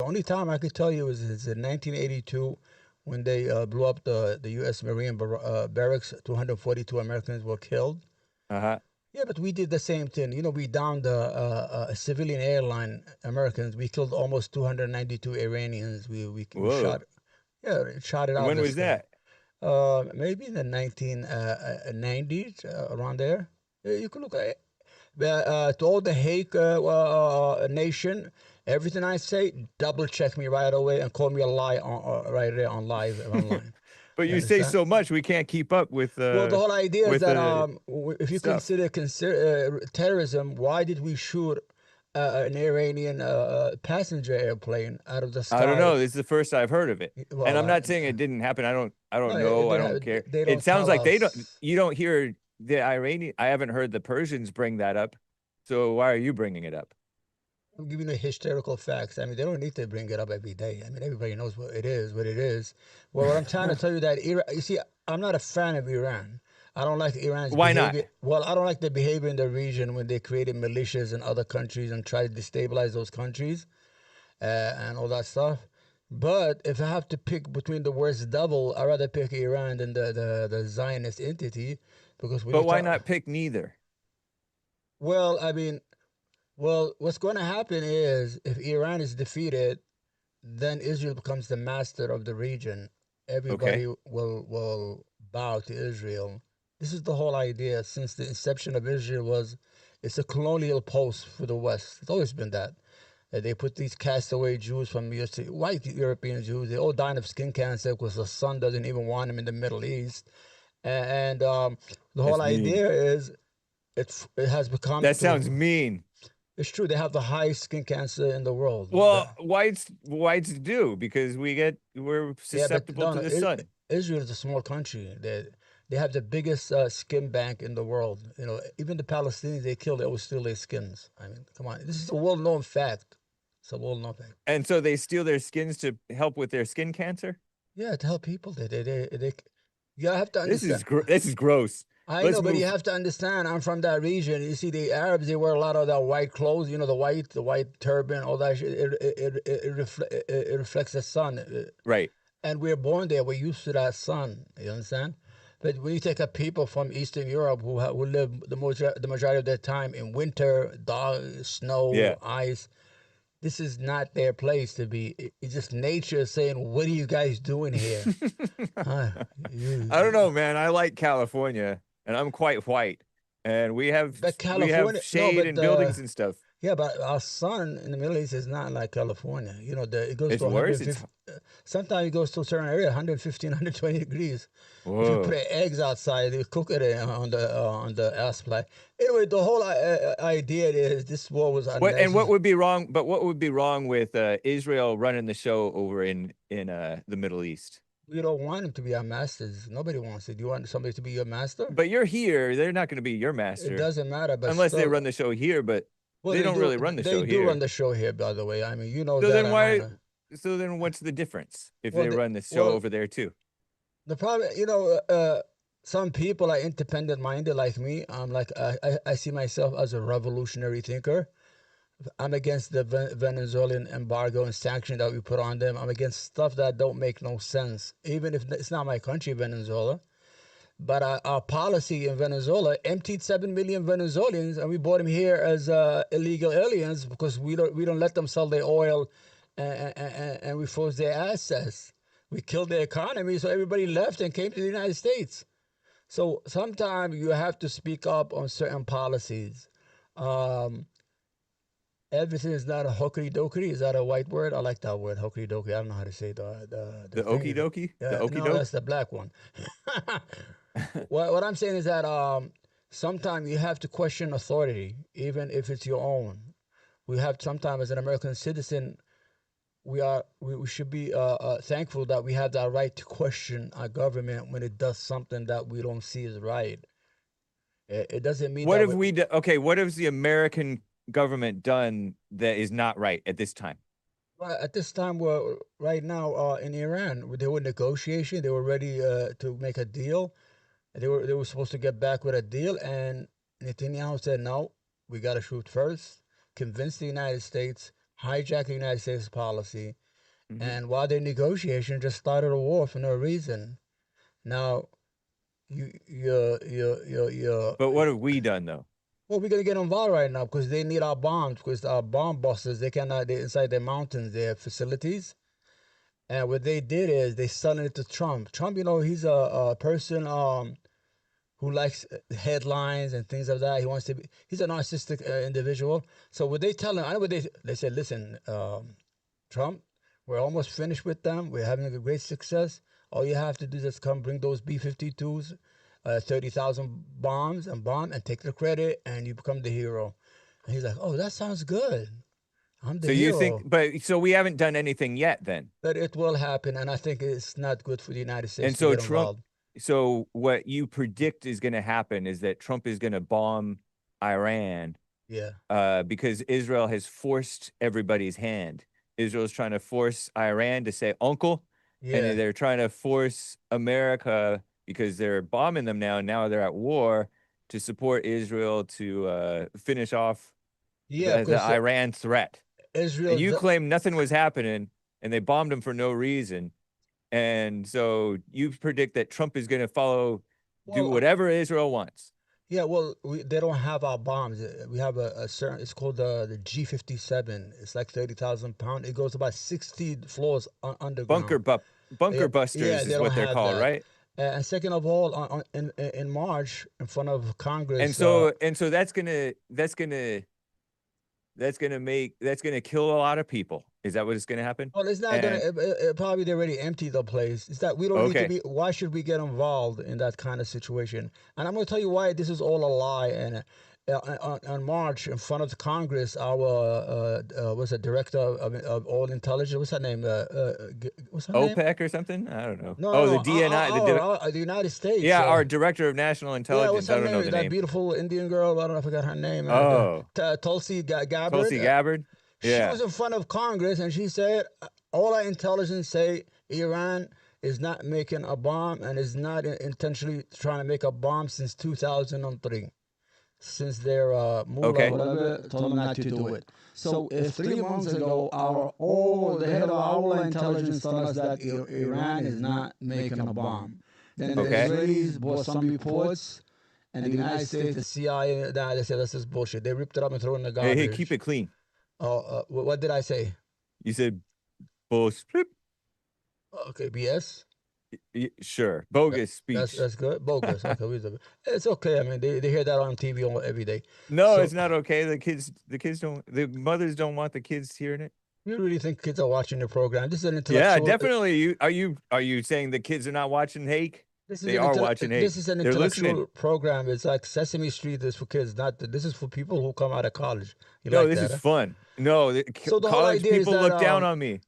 only time I could tell you is in 1982 when they blew up the U.S. Marine barracks. 242 Americans were killed. Uh-huh. Yeah, but we did the same thing. You know, we downed a civilian airline, Americans. We killed almost 292 Iranians. We Whoa. shot, yeah, shot it out of When the was sky. that? Maybe in the 1990s, around there. You could look at it. To all the Hague nation, everything I say, double check me right away and call me a lie right there on live online. But You you say understand? so much, we can't keep up Well, the whole idea is with that if you stuff. consider terrorism, why did we shoot an Iranian passenger airplane out of the I don't sky? know. This is the first I've heard of it. And Well, I'm not saying it didn't happen. I no, don't it know. I didn't don't have, care. they It don't sounds tell like us. you don't hear the Iranian. I haven't heard the Persians bring that up. So why are you bringing it up? I'm giving you historical facts. I mean, they don't need to bring it up every day. I mean, everybody knows what it is. Well, what I'm trying to tell you that Iran, you see, I'm not a fan of Iran. I don't like Iran's Why not? behavior. Well, I don't like the behavior in the region when they created militias in other countries and try to destabilize those countries and all that stuff. But if I have to pick between the worst devil, I'd rather pick Iran than the Zionist entity because when But you why talk, not pick neither? well, I mean, well, what's going to happen is if Iran is defeated, then Israel becomes the master of the region. Everybody Okay. will bow to Israel. This is the whole idea since the inception of Israel was it's a colonial post for the West. It's always been that. They put these castaway Jews from white European Jews. They all died of skin cancer because the sun doesn't even want them in the Middle East. And the whole That's mean. idea is it has become That sounds to. mean. It's true. They have the highest skin cancer in the world. Well, whites do because we're Yeah, but susceptible no, to no. the sun. Israel is a small country. They have the biggest skin bank in the world. You know, even the Palestinians they kill, they always steal their skins. I mean, come on, this is a well-known fact. It's a well-known fact. And so they steal their skins to help with their skin cancer. Yeah, to help people. You have to understand. This is gross. I Let's know, but you move. have to understand. I'm from that region. You see, the Arabs they wear a lot of that white clothes. You know, the white turban, all that shit. It reflects the sun. Right. And we're born there. We're used to that sun. You understand? But when you take a people from Eastern Europe who live the majority of their time in winter, dog, snow, Yeah. ice, this is not their place to be. It's just nature saying, "What are you guys doing here?" Huh? I don't You, know, man. I like California, and I'm quite white, and but we have California, no, shade but and buildings and stuff. yeah, but our sun in the Middle East is not like California. You know, it goes It's to worse. It's 150. Sometimes it goes to a certain area, 115, 120 degrees. If you put whoa. eggs outside, you cook it on the air supply. Anyway, the whole idea is this war was What unnecessary. would be wrong? But what would be wrong with Israel running the show over in the Middle East? We don't want them to be our masters. Nobody wants it. Do you want somebody to be your master? But you're here. They're not going to be your It master doesn't matter, but unless they still, run the show here. But well, they don't really run the they show do run here. the show here, by the way. I mean, you know So that, then and I why? know. So then what's the difference if Well, they run the show well, over there too? the problem, some people are independent minded like me. I'm like, I see myself as a revolutionary thinker. I'm against the Venezuelan embargo and sanction that we put on them. I'm against stuff that don't make no sense. Even if it's not my country, Venezuela, but our policy in Venezuela emptied 7 million Venezuelans, and we brought them here as illegal aliens because we don't let them sell their oil, and we froze their assets. We killed their economy, so everybody left and came to the United States. So sometimes you have to speak up on certain policies. Um, Everything is not a hokey dokey. Is that a white word? I like that word, hokey dokey. I don't know how to say the The okie thing. dokie, the okie No, doke. that's the black one. What I'm saying is that sometimes you have to question authority, even if it's your own. We have sometimes as an American citizen, we should be thankful that we have that right to question our government when it does something that we don't see as right. It doesn't mean What that have we done? Okay, what has the American government done that is not right at this time? well, at this time, we're right now in Iran. They were negotiation. They were ready to make a deal. They were supposed to get back with a deal, and Netanyahu said, "No, we got to shoot first." Convince the United States, hijacked the United States policy, Hmm. and while they're negotiating, just started a war for no reason. Now, you But what have we done though? well, we're gonna get involved right now because they need our bombs because our bomb busters they cannot they inside their mountains, their facilities. And what they did is they selling it to Trump. Trump, he's a person who likes headlines and things of that. He wants to be. He's a narcissistic individual. So what they tell him, I know what they said. Listen, Trump, we're almost finished with them. We're having a great success. All you have to do is just come bring those B-52s, 30,000 bombs and bomb and take the credit, and you become the hero. And he's like, oh, that sounds good. I'm the So you think, hero. but so we haven't done anything yet then. But it will happen, and I think it's not good for the United States And to so get Trump, involved. so what you predict is going to happen is that Trump is going to bomb Iran Yeah, because Israel has forced everybody's hand. Israel's trying to force Iran to say uncle, and yeah, they're trying to force America because they're bombing them now. Now they're at war to support Israel to finish off yeah. the Because Iran threat. And Israel, you claim nothing was happening, and they bombed them for no reason. And so you predict that Trump is going to do well, whatever Israel wants. yeah, well, they don't have our bombs. We have a certain. It's called the G-57. It's like 30,000 pounds. It goes about 60 floors Bunker underground. bu- Yeah, bunker yeah, busters they is don't what they're have called, that. right? And second of all, in March, in front of And Congress, so that's gonna kill a lot of people. Is that what is gonna happen? well, it's not gonna. And Probably they already emptied the place. It's that we don't need to okay, be. Why should we get involved in that kind of situation? And I'm gonna tell you why this is all a lie. And on March, in front of the Congress, our was a director of all intelligence. What's her name? What's her name? OPEC or something? I don't know. No, no, Oh, no. the DNI, The United States. yeah, our director of national Yeah, what's intelligence. her I don't know name? the That name. beautiful Indian girl. I don't know. I forgot her name. Oh, Tulsi Gabbard. Tulsi Gabbard. She Yeah. was in front of Congress and she said, all our intelligence say Iran is not making a bomb and is not intentionally trying to make a bomb since 2003, since their mullah, Okay. whatever, told them not to do it. So if 3 months ago, the head of our intelligence told us that Iran is not making a bomb, then the Okay. Israelis bought some reports, and the United States, the CIA, they said that's just bullshit. They ripped it up and threw it in the Hey, keep garbage. it clean. Oh, what did I say? You said bullshit. Okay, BS. Sure. That- Bogus That's speech. that's good. Bogus. Okay, it's okay. I mean, they hear that on TV every day. No, So it's not okay. The mothers don't want the kids hearing it. you really think kids are watching the program? This is an Yeah, intellectual. definitely. Are you saying the kids are not watching Hake? This is They an are watching this Hake. is an They're listening. intellectual program. It's like Sesame Street is for kids, not this is for people who come out of college. You No, like this that? is Huh? fun. No, So the whole college idea is people that look down on me.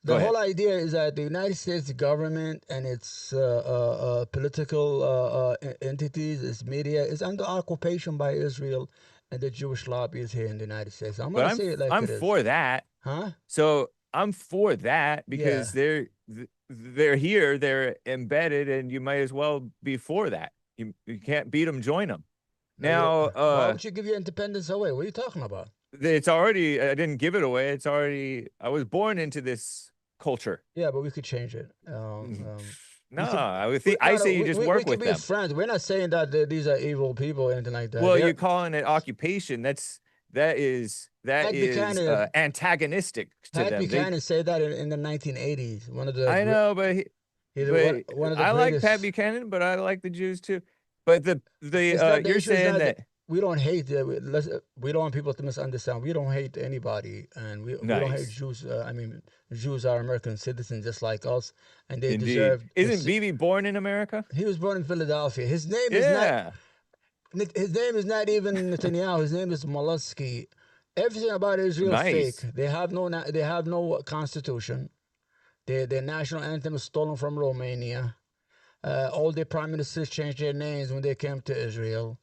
Go the ahead. whole idea is that the United States government and its political entities, its media, is under occupation by Israel and the Jewish lobbies here in the United States. I'm But gonna say it like I'm it is, for that. huh? So I'm for that Yeah. because they're here, they're embedded, and you might as well be for that. You can't beat them, join them. No, you don't. Now, Why would you give your independence away? What are you talking about? it's already. I didn't give it away. It's already. I was born into this culture. Yeah, but we could change it. No, We could. I would think. I No, no, say you just we work could with be them. friends. We're not saying that these are evil people or anything like that. Well, They're you're calling it occupation. That Pat is Buchanan. antagonistic to Pat them. Buchanan said that in the 1980s. One of the I know, he's but one of the I like Pat greatest. Buchanan, but I like the Jews too. But It's not the you're issue. Is saying not that that we don't hate. We don't want people to misunderstand. We don't hate anybody, and we don't hate nice, Jews. I mean, Jews are American citizens just like us, and they indeed. deserve Isn't this. Bibi born in America? He was born in Philadelphia. Yeah, His name is not even Netanyahu. His name is Molesky. Everything about Israel fake. nice. They have no constitution. Their national anthem is stolen from Romania. All their prime ministers changed their names when they came to Israel.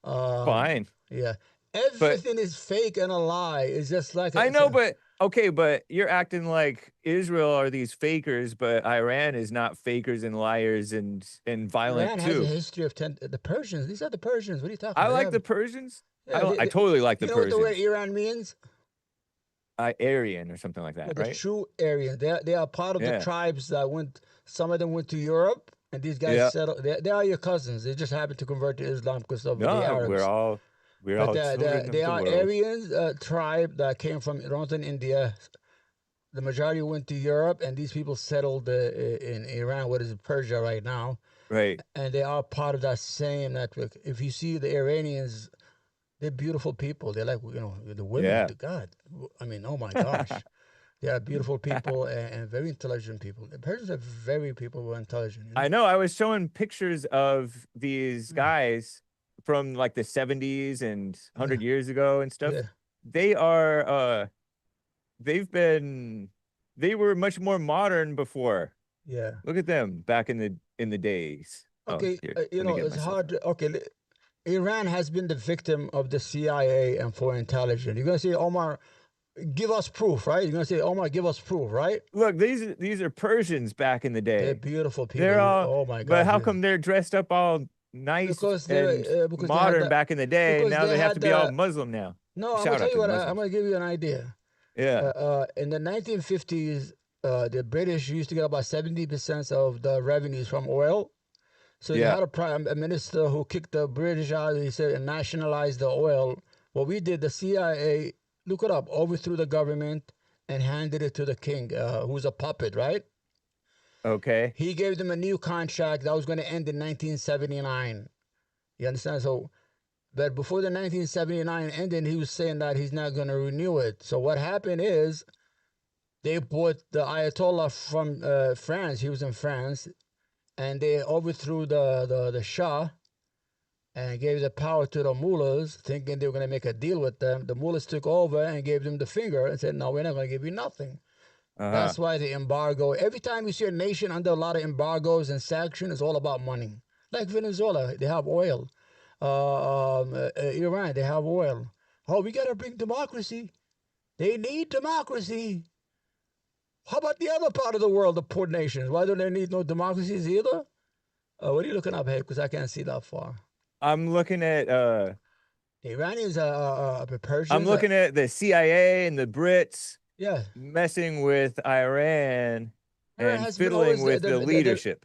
Um, Fine, yeah, but everything is fake and a lie. It's just like I know, but okay, but you're acting like Israel are these fakers, but Iran is not fakers and liars and violent Iran has a too. history of the Persians. These are the Persians. What are you talking I about? like the Persians. Yeah, I totally like you the know what the word Persians. Iran means? Aryan or something like Yeah, that, the right? true Aryans. They are part of the Yeah. tribes that went. Some of them went to Europe, and these guys Yeah. settled. They are your cousins. They just happened to convert to Islam because of the No, Arabs. we're But all children they of the are world. Aryans tribe that came from northern India. The majority went to Europe, and these people settled in Iran, what is Persia right now, Right. and they are part of that same network. If you see the Iranians, they're beautiful people. They're like, the women, Yeah. the God. I mean, oh my gosh. They are beautiful people and very intelligent people. The Persians are very people who are intelligent. I know. I was showing pictures of these Mm. guys from like the 70s and Yeah, 100 years ago and stuff. yeah, They are they've been they were much more modern before. yeah. Look at them back in the days. Oh, Okay, here, let me get it's myself hard. up. Okay, Iran has been the victim of the CIA and foreign intelligence. You're gonna say, Omar, give us proof, right? You're gonna say, Omar, give us proof, right? Look, these are Persians back in the They're day. beautiful people. They're all, Oh my but gosh, how come they're dressed up all nice and because they had modern that back in the day? because Now they they have to had be all the Muslim now. no. I'm gonna Shout tell out you to the what. I'm Muslims. gonna give you an idea. Yeah. In the 1950s, the British used to get about 70% of the revenues from oil. So they Yeah. had a prime minister who kicked the British out. He said and nationalized the oil. What we did, the CIA, look it up, overthrew the government and handed it to the king, who's a puppet, right? Okay. He gave them a new contract that was going to end in 1979. You understand? So, but before the 1979 ended, he was saying that he's not going to renew it. So what happened is they bought the Ayatollah from France. He was in France, and they overthrew the Shah and gave the power to the mullahs, thinking they were going to make a deal with them. The mullahs took over and gave them the finger and said, "No, we're not going to give you nothing." Uh-huh. That's why the embargo. Every time you see a nation under a lot of embargoes and sanctions, it's all about money. Like Venezuela, they have oil. Iran, they have oil. Oh, we got to bring democracy. They need democracy. How about the other part of the world, the poor nations? Why don't they need no democracies either? What are you looking up here? Because I can't see that far. I'm looking at The Iranians the I'm Persians. looking at the CIA and the Brits Yeah, messing with Iran Iran and has been fiddling always with the leadership.